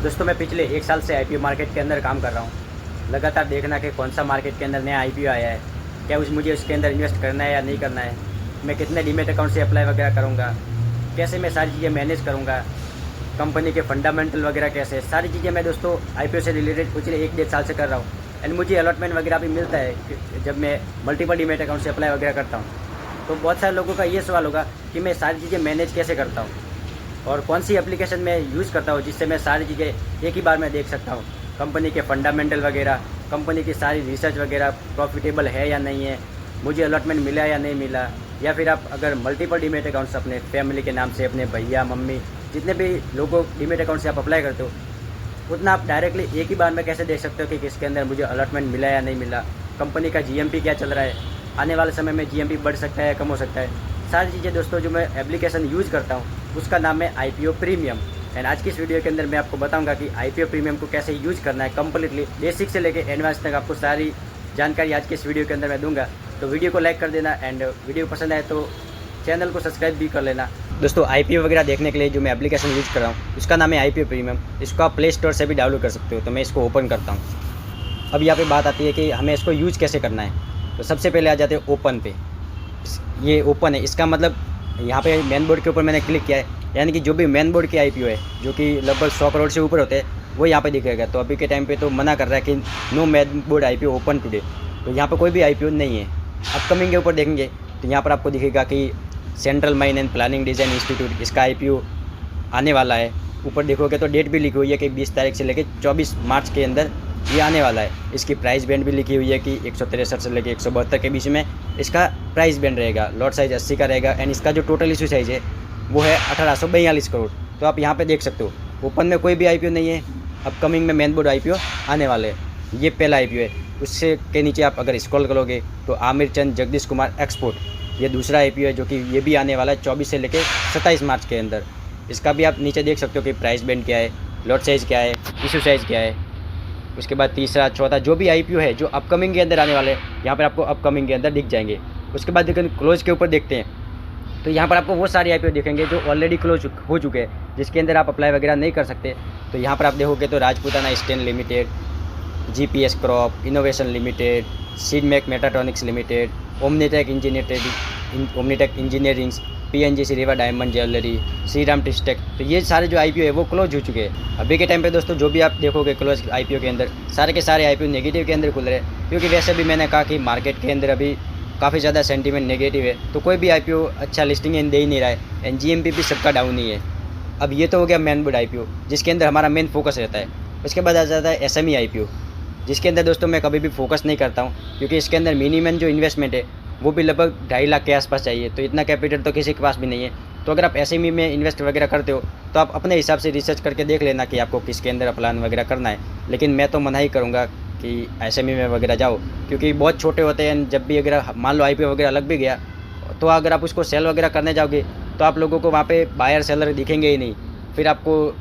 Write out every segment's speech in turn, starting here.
दोस्तों मैं पिछले 1 साल से आईपीओ मार्केट के अंदर काम कर रहा हूँ। लगातार देखना कि कौन सा मार्केट के अंदर नया आईपीओ आया है, क्या मुझे उसके अंदर इन्वेस्ट करना है या नहीं करना है, मैं कितने डीमेट अकाउंट से अप्लाई वगैरह करूँगा, कैसे मैं सारी चीज़ें मैनेज करूँगा, कंपनी के फंडामेंटल वगैरह कैसे, सारी चीज़ें मैं दोस्तों आईपीओ से रिलेटेड पिछले 1-1.5 साल से कर रहा हूँ। एंड मुझे अलॉटमेंट वगैरह भी मिलता है जब मैं मल्टीपल डीमेट अकाउंट से अप्लाई वगैरह करता हूँ। तो बहुत सारे लोगों का ये सवाल होगा कि मैं सारी चीज़ें मैनेज कैसे करता हूँ और कौन सी एप्लीकेशन में यूज़ करता हूँ जिससे मैं सारी चीज़ें एक ही बार में देख सकता हूँ। कंपनी के फंडामेंटल वगैरह, कंपनी की सारी रिसर्च वगैरह, प्रॉफिटेबल है या नहीं है, मुझे अलॉटमेंट मिला या नहीं मिला, या फिर आप अगर मल्टीपल डीमेट अकाउंट्स अपने फैमिली के नाम से, अपने भैया मम्मी जितने भी लोगों डीमेट अकाउंट से आप अप्लाई करते हो, उतना आप डायरेक्टली एक ही बार में कैसे देख सकते हो कि किसके अंदर मुझे अलॉटमेंट मिला या नहीं मिला, कंपनी का जीएमपी क्या चल रहा है, आने वाले समय में जीएमपी बढ़ सकता है या कम हो सकता है। सारी चीज़ें दोस्तों जो मैं एप्लीकेशन यूज़ करता हूँ उसका नाम है आईपीओ प्रीमियम। एंड आज की इस वीडियो के अंदर मैं आपको बताऊंगा कि आईपीओ प्रीमियम को कैसे यूज़ करना है, कंप्लीटली बेसिक से लेकर एडवांस तक आपको सारी जानकारी आज के इस वीडियो के अंदर मैं दूंगा। तो वीडियो को लाइक कर देना एंड वीडियो पसंद आए तो चैनल को सब्सक्राइब भी कर लेना। दोस्तों आईपीओ वगैरह देखने के लिए जो मैं एप्लीकेशन यूज़ कर रहा हूँ उसका नाम है आईपीओ प्रीमियम। इसको आप प्ले स्टोर से भी डाउनलोड कर सकते हो। तो मैं इसको ओपन करता हूँ। अब यहाँ पे बात आती है कि हमें इसको यूज़ कैसे करना है। तो सबसे पहले आ जाते हैं ओपन पे। ये ओपन है, इसका मतलब यहाँ पे मेन बोर्ड के ऊपर मैंने क्लिक किया है, यानी कि जो भी मेन बोर्ड के आईपीओ है जो कि लगभग 100 करोड़ से ऊपर होते हैं वो यहाँ पे दिखेगा। तो अभी के टाइम पे तो मना कर रहा है कि no main board IPO open today. तो यहाँ पे कोई भी आईपीओ नहीं है। अपकमिंग के ऊपर देखेंगे तो यहाँ पर आपको दिखेगा कि central mine and planning design institute, इसका आईपीओ आने वाला है। ऊपर देखोगे तो डेट भी लिखी हुई है कि 20 तारीख से लेकर 24 मार्च के अंदर ये आने वाला है। इसकी प्राइस बैंड भी लिखी हुई है कि 163 से लेकर 172 के बीच में इसका प्राइस बैंड रहेगा। लॉट साइज 80 का रहेगा एंड इसका जो टोटल इशू साइज़ है वो है 1842 करोड़। तो आप यहाँ पे देख सकते हो ओपन में कोई भी आईपीओ नहीं है। अपकमिंग में मेन बोर्ड आईपीओ आने वाले हैं। ये पहला आईपीओ है। उससे के नीचे आप अगर स्क्रॉल करोगे तो आमिर चंद जगदीश कुमार एक्सपोर्ट, ये दूसरा आईपीओ है जो कि ये भी आने वाला है 24 से लेकर 27 मार्च के अंदर। इसका भी आप नीचे देख सकते हो कि प्राइस बैंड क्या है, लॉट साइज़ क्या है, इशू साइज़ क्या है। उसके बाद तीसरा चौथा जो भी आईपीओ है जो अपकमिंग के अंदर आने वाले हैं यहाँ पर आपको अपकमिंग के अंदर दिख जाएंगे। उसके बाद देखिए क्लोज के ऊपर देखते हैं तो यहाँ पर आपको वो सारे आईपीओ दिखेंगे जो ऑलरेडी क्लोज हो चुके हैं, जिसके अंदर आप अप्लाई वगैरह नहीं कर सकते। तो यहाँ पर आप देखोगे तो Rajputana Stain Limited, GPS Crop, Innovation Limited, सीडमेक Metatronics Limited, Omnitech Engineering, PNGC River Diamond Jewellery, Shriram टिस्टेक। तो ये सारे जो आईपीओ है वो क्लोज हो चुके हैं। अभी के टाइम पे दोस्तों जो भी आप देखोगे क्लोज आईपीओ के अंदर सारे के सारे आईपीओ नेगेटिव के अंदर खुल रहे हैं, क्योंकि वैसे भी मैंने कहा कि मार्केट के अंदर अभी काफ़ी ज़्यादा सेंटीमेंट नेगेटिव है। तो कोई भी आईपीओ अच्छा लिस्टिंग दे ही नहीं रहा है एंड जीएमपी भी सबका डाउन ही है। अब ये तो हो गया मेन बोर्ड आईपीओ जिसके अंदर हमारा मेन फोकस रहता है। उसके बाद आ जाता है एसएमई आईपीओ, जिसके अंदर दोस्तों मैं कभी भी फोकस नहीं करता हूँ, क्योंकि इसके अंदर मिनिमम जो इन्वेस्टमेंट है वो भी लगभग 2.5 लाख के आसपास चाहिए। तो इतना कैपिटल तो किसी के पास भी नहीं है। तो अगर आप एसएमई में इन्वेस्ट वगैरह करते हो तो आप अपने हिसाब से रिसर्च करके देख लेना कि आपको किसके अंदर प्लान वगैरह करना है। लेकिन मैं तो मना ही करूँगा कि एसएमई में वगैरह जाओ, क्योंकि बहुत छोटे होते हैं। जब भी अगर मान लो आईपीओ वगैरह लग भी गया तो अगर आप उसको सेल वगैरह करने जाओगे तो आप लोगों को वहाँ पे बायर सेलर दिखेंगे ही नहीं। फिर आपको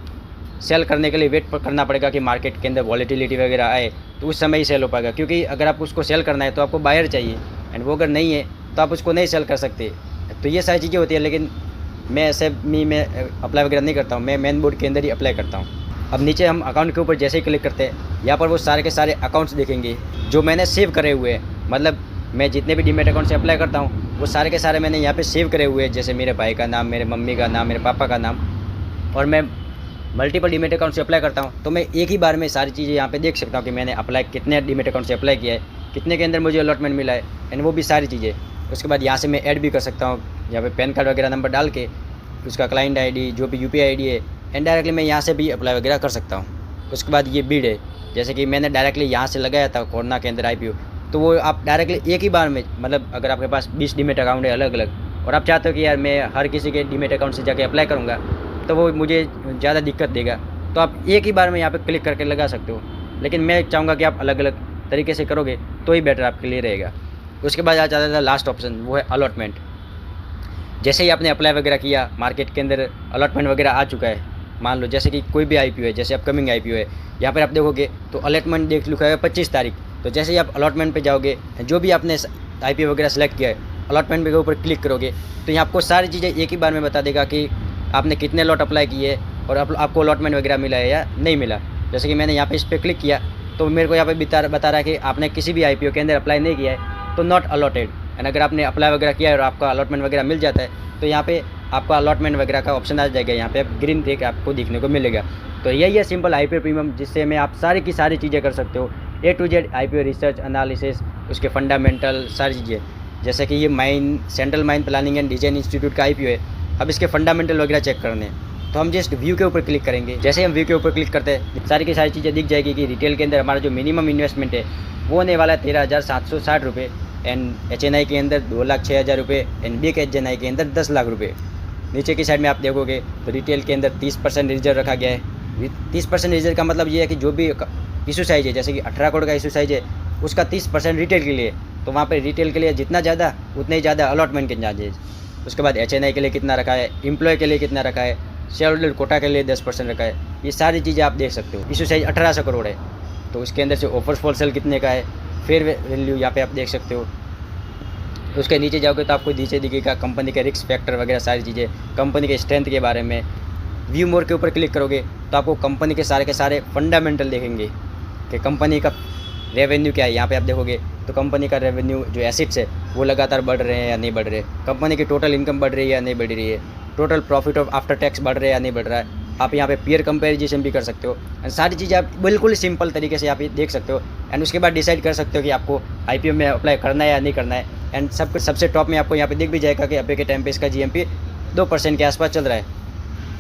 सेल करने के लिए वेट करना पड़ेगा कि मार्केट के अंदर वॉलेटिलिटी वगैरह आए तो उस समय ही सेल हो पाएगा। क्योंकि अगर आप उसको सेल करना है तो आपको बायर चाहिए एंड वो अगर नहीं है तो आप उसको नहीं सेल कर सकते। तो ये सारी चीज़ें होती है। लेकिन मैं एसएमई में अप्लाई वगैरह नहीं करता हूँ, मैं मेन बोर्ड के अंदर ही अप्लाई करता हूँ। अब नीचे हम अकाउंट के ऊपर जैसे ही क्लिक करते हैं यहाँ पर वो सारे के सारे अकाउंट्स दिखेंगे जो मैंने सेव करे हुए हैं। मतलब मैं जितने भी डीमेट अकाउंट से अप्लाई करता हूँ वो सारे के सारे मैंने यहाँ पे सेव करे हुए हैं। जैसे मेरे भाई का नाम, मेरे मम्मी का नाम, मेरे पापा का नाम। और मैं मल्टीपल डीमेट अकाउंट से अप्लाई करता हूँ तो मैं एक ही बार में सारी चीज़ें यहाँ पे देख सकता हूँ कि मैंने अप्लाई कितने डीमेट अकाउंट से अप्लाई किया है, कितने के अंदर मुझे अलॉटमेंट मिला है एंड वो भी सारी चीज़ें। उसके बाद यहाँ से मैं ऐड भी कर सकता हूँ, यहाँ पे पैन कार्ड वगैरह नंबर डाल के उसका क्लाइंट आईडी जो भी यूपीआई आईडी है एंड डायरेक्टली मैं यहाँ से भी अप्लाई वगैरह कर सकता हूँ। उसके बाद ये बिड है, जैसे कि मैंने डायरेक्टली यहाँ से लगाया था कोरोना के अंदर आईपीओ, तो वो आप डायरेक्टली एक ही बार में, मतलब अगर आपके पास 20 डीमेट अकाउंट है अलग अलग और आप चाहते हो कि यार मैं हर किसी के डीमेट अकाउंट से जाके अप्लाई करूँगा तो वो मुझे ज़्यादा दिक्कत देगा, तो आप एक ही बार में यहाँ पे क्लिक करके लगा सकते हो। लेकिन मैं चाहूँगा कि आप अलग अलग तरीके से करोगे तो ही बेटर आपके लिए रहेगा। उसके बाद आ जाता था लास्ट ऑप्शन, वो है अलॉटमेंट। जैसे ही आपने अप्लाई वगैरह किया, मार्केट के अंदर अलॉटमेंट वगैरह आ चुका है, मान लो जैसे कि कोई भी आईपीओ है, जैसे अपकमिंग आईपीओ है, यहाँ पर आप देखोगे तो अलॉटमेंट देख लिखा है 25 तारीख। तो जैसे ही आप अलॉटमेंट पे जाओगे, जो भी आपने आईपीओ वगैरह सेलेक्ट किया है, अलॉटमेंट के ऊपर क्लिक करोगे तो यहाँ आपको सारी चीज़ें एक ही बार में बता देगा कि आपने कितने लॉट अप्लाई किए, और आपको अलॉटमेंट वगैरह मिला है या नहीं मिला। जैसे कि मैंने यहाँ पे इस पर क्लिक किया तो मेरे को यहाँ पे बता रहा है कि आपने किसी भी IPO के अंदर अप्लाई नहीं किया है तो नॉट अलॉटेड। एंड अगर आपने अप्लाई वगैरह किया है और आपका अलॉटमेंट वगैरह मिल जाता है तो यहाँ पे आपका अलॉटमेंट वगैरह का ऑप्शन आ जाएगा, यहाँ पे ग्रीन टिक आपको दिखने को मिलेगा। तो यही है सिंपल IPO प्रीमियम, जिससे में आप सारी की सारी चीज़ें कर सकते हो, A to Z IPO research analysis, उसके फंडामेंटल सारी चीज़ें। जैसे कि ये central mine planning and design institute का IPO है। अब इसके फंडामेंटल वगैरह चेक करने हैं तो हम जस्ट व्यू के ऊपर क्लिक करेंगे। जैसे हम व्यू के ऊपर क्लिक करते हैं सारी की सारी चीज़ें दिख जाएगी कि रिटेल के अंदर हमारा जो मिनिमम इन्वेस्टमेंट है वो होने वाला है 13,760 रुपये, एंड HNI के अंदर 2,06,000 रुपये, एंड बिग HNI के अंदर 10 लाख रुपये। नीचे की साइड में आप देखोगे तो रिटेल के अंदर 30% रिजर्व रखा गया है। 30% रिजर्व का मतलब ये है कि जो भी इशू साइज है, जैसे कि 18 करोड़ का इशू साइज है, उसका 30% रिटेल के लिए। तो वहाँ पे रिटेल के लिए जितना ज़्यादा उतने ही ज़्यादा अलॉटमेंट के चार्जेज। उसके बाद HNI के लिए कितना रखा है, एम्प्लॉय के लिए कितना रखा है, शेयर होल्डर कोटा के लिए 10% रखा है। ये सारी चीज़ें आप देख सकते हो। इशू साइज 1800 करोड़ है तो उसके अंदर से ऑफर्स फॉर सेल कितने का है, फेयर वैल्यू यहाँ पे आप देख सकते हो। तो उसके नीचे जाओगे तो आपको नीचे दिखेगा कंपनी के रिस्क फैक्टर वगैरह सारी चीज़ें, कंपनी के स्ट्रेंथ के बारे में। व्यू मोर के ऊपर क्लिक करोगे तो आपको कंपनी के सारे फंडामेंटल देखेंगे कि कंपनी का रेवेन्यू क्या है। यहाँ पे आप देखोगे तो कंपनी का रेवेन्यू जो एसेट्स है वो लगातार बढ़ रहे हैं या नहीं बढ़ रहे, कंपनी की टोटल इनकम बढ़ रही है या नहीं बढ़ रही है, total profit of after tax बढ़ रहा है या नहीं बढ़ रहा है। आप यहाँ पे पीयर कंपैरिजन भी कर सकते हो एंड सारी चीज़ें आप बिल्कुल सिंपल तरीके से आप ये देख सकते हो। एंड उसके बाद डिसाइड कर सकते हो कि आपको IPO में अप्लाई करना है या नहीं करना है। एंड सबसे टॉप में आपको यहाँ पे दिख भी जाएगा कि अभी के टाइम पे इसका GMP 2% के आसपास चल रहा है।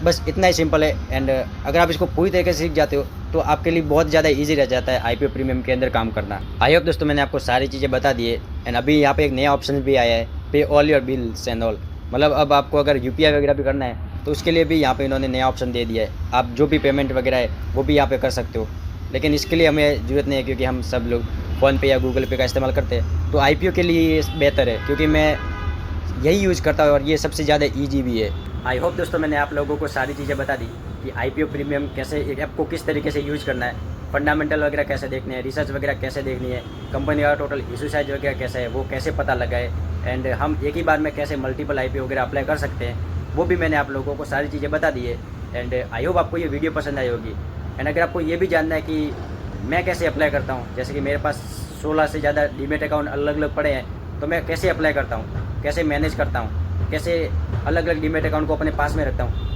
बस इतना ही सिंपल है। एंड अगर आप इसको पूरी तरीके से सीख जाते हो तो आपके लिए बहुत ज़्यादा ईजी रह जाता है IPO प्रीमियम के अंदर काम करना। आई होप दोस्तों मैंने आपको सारी चीज़ें बता दी है। एंड अभी यहाँ पे एक नया ऑप्शन भी आया है, पे all your bills and all. मतलब अब आपको अगर UPI वगैरह भी करना है तो उसके लिए भी यहाँ पे इन्होंने नया ऑप्शन दे दिया है। आप जो भी पेमेंट वगैरह है वो भी यहाँ पे कर सकते हो, लेकिन इसके लिए हमें ज़रूरत नहीं है क्योंकि हम सब लोग फ़ोनपे या गूगल पे का इस्तेमाल करते हैं। तो IPO के लिए ये बेहतर है क्योंकि मैं यही यूज़ करता हूँ और ये सबसे ज़्यादा ईजी भी है। आई होप दोस्तों मैंने आप लोगों को सारी चीज़ें बता दी कि IPO प्रीमियम कैसे, एक ऐप को किस तरीके से यूज़ करना है, फंडामेंटल वगैरह कैसे देखने हैं, रिसर्च वगैरह कैसे देखनी है, कंपनी का टोटल इशू साइज वगैरह कैसा है वो कैसे पता लगाए, एंड हम एक ही बार में कैसे मल्टीपल IPO वगैरह अप्लाई कर सकते हैं, वो भी मैंने आप लोगों को सारी चीज़ें बता दी है। एंड आई होप आपको ये वीडियो पसंद आई होगी। एंड अगर आपको ये भी जानना है कि मैं कैसे अप्लाई करता हूँ, जैसे कि मेरे पास 16 से ज़्यादा डीमेट अकाउंट अलग अलग पड़े हैं, तो मैं कैसे अप्लाई करता हूँ, कैसे मैनेज करता हूँ, कैसे अलग अलग डीमेट अकाउंट को अपने पास में रखता हूँ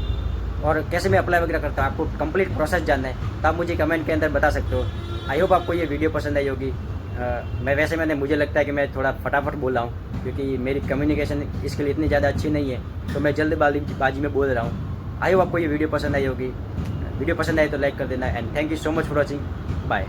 और कैसे मैं अप्लाई वगैरह करता हूँ, आपको कंप्लीट प्रोसेस जानना है तो आप मुझे कमेंट के अंदर बता सकते हो। आई होप आपको ये वीडियो पसंद आई होगी। मुझे लगता है कि मैं थोड़ा फटाफट बोल रहा हूँ क्योंकि मेरी कम्युनिकेशन इसके लिए इतनी ज़्यादा अच्छी नहीं है, तो मैं जल्दबाजी में बोल रहा हूँ। आई होप आपको ये वीडियो पसंद आई होगी। वीडियो पसंद आई तो लाइक कर देना। And thank you so much for watching. Bye.